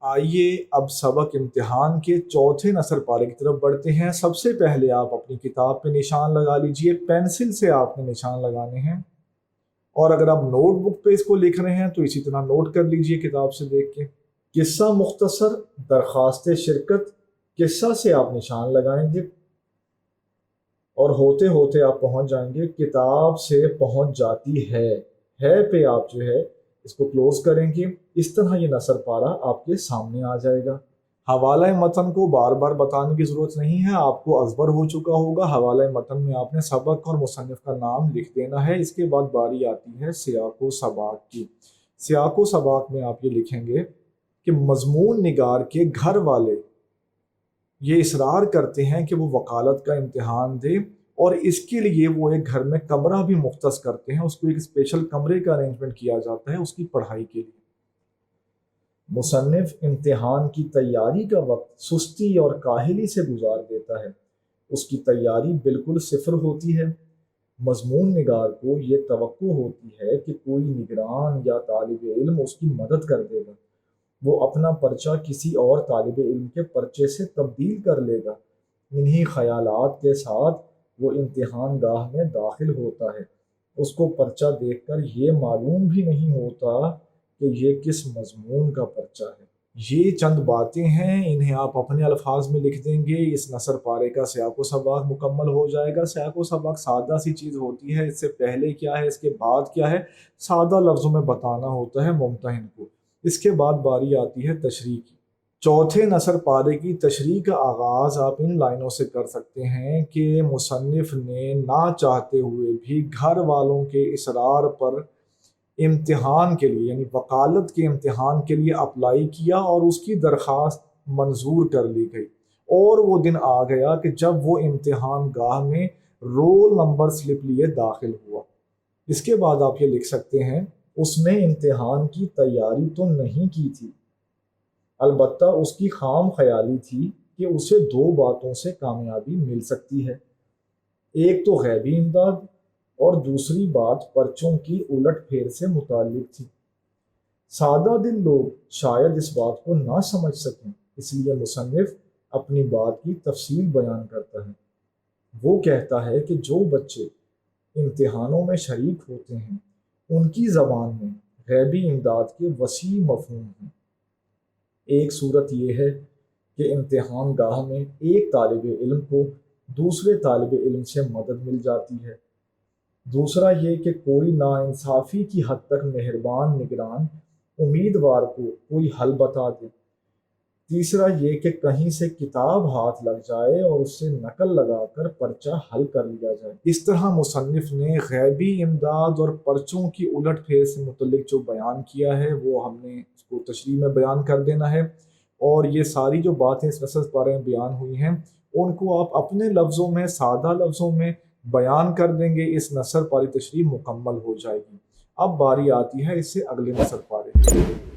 आइए अब सबक इम्तिहान के चौथे नसर पारे की तरफ बढ़ते हैं। सबसे पहले आप अपनी किताब पे निशान लगा लीजिए, पेंसिल से आपने निशान लगाने हैं। और अगर आप नोटबुक पे इसको लिख रहे हैं तो इसी तरह नोट कर लीजिए किताब से देख के। किस्सा मुख्तसर, दरख्वास्त शिरकत, किस्सा से आप निशान लगाएंगे और होते होते आप पहुंच जाएंगे किताब से पहुंच जाती है पे आप जो है इसको क्लोज करेंगे। इस तरह ये नसर पारा आपके सामने आ जाएगा। हवाला मतन को बार बार बताने की ज़रूरत नहीं है, आपको अज़बर हो चुका होगा। हवाला मतन में आपने सबक और मुसन्निफ़ का नाम लिख देना है। इसके बाद बारी आती है सियाक़ व सबाक़ की। सियाक़ व सबाक़ में आप ये लिखेंगे कि मज़मून निगार के घर वाले ये इसरार करते हैं कि वो वकालत का इम्तिहान दे और इसके लिए वो एक घर में कमरा भी मुख्तस करते हैं। उसको एक स्पेशल कमरे का अरेंजमेंट किया जाता है उसकी पढ़ाई के लिए। मुसन्निफ इम्तिहान की तैयारी का वक्त सुस्ती और काहिली से गुजार देता है। उसकी तैयारी बिल्कुल सिफर होती है। मजमून निगार को ये तवक्को होती है कि कोई निगरान या तालिब इल्म उसकी मदद कर देगा। वो अपना पर्चा किसी और तालिब इल्म के पर्चे से तब्दील कर लेगा। इन्हीं ख्यालात के साथ वो इम्तिहान गाह में दाखिल होता है। उसको पर्चा देखकर ये मालूम भी नहीं होता कि ये किस मजमून का पर्चा है। ये चंद बातें हैं, इन्हें आप अपने अल्फाज में लिख देंगे। इस नसर पारे का सियाक़ व सबाक़ मुकम्मल हो जाएगा। सियाक़ व सबाक़ सादा सी चीज़ होती है, इससे पहले क्या है इसके बाद क्या है सादा लफ्ज़ों में बताना होता है मुम्तहिन को। इसके बाद बारी आती है तशरीह की। चौथे नसर पारे की तशरीह का आगाज़ आप इन लाइनों से कर सकते हैं कि मुसन्निफ़ ने ना चाहते हुए भी घर वालों के इसरार पर इम्तिहान के लिए यानी वकालत के इम्तिहान के लिए अप्लाई किया और उसकी दरख्वास्त मंजूर कर ली गई। और वो दिन आ गया कि जब वो इम्तिहान गाह में रोल नंबर स्लिप लिए दाखिल हुआ। इसके बाद आप ये लिख सकते हैं उसने इम्तिहान की तैयारी तो नहीं की थी, अलबत्ता उसकी खाम ख्याली थी कि उसे दो बातों से कामयाबी मिल सकती है। एक तो गैबी इमदाद और दूसरी बात पर्चों की उलट फेर से मुताल्लिक थी। सादा दिल लोग शायद इस बात को ना समझ सकें, इसलिए मुसन्निफ अपनी बात की तफसील बयान करता है। वो कहता है कि जो बच्चे इम्तिहानों में शरीक होते हैं उनकी ज़बान में गैबी इमदाद के वसी मफ़हूम हैं। एक सूरत यह है कि इम्तिहान गाह में एक तालिब इल्म को दूसरे तालिब इल्म से मदद मिल जाती है। दूसरा ये कि कोई नाइंसाफ़ी की हद तक मेहरबान निगरान उम्मीदवार को कोई हल बता दे। तीसरा ये कि कहीं से किताब हाथ लग जाए और उससे नकल लगाकर पर्चा हल कर लिया जाए। इस तरह मुसन्निफ ने गैबी इमदाद और पर्चों की उलट फेर से मुतल्लिक जो बयान किया है वो हमने उसको तशरीह में बयान कर देना है। और ये सारी जो बातें इस नसर पारे में बयान हुई हैं उनको आप अपने लफ्ज़ों में सादा लफ्ज़ों में बयान कर देंगे। इस नसर पारी तशरीह मुकम्मल हो जाएगी। अब बारी आती है इससे अगले नसर पारे।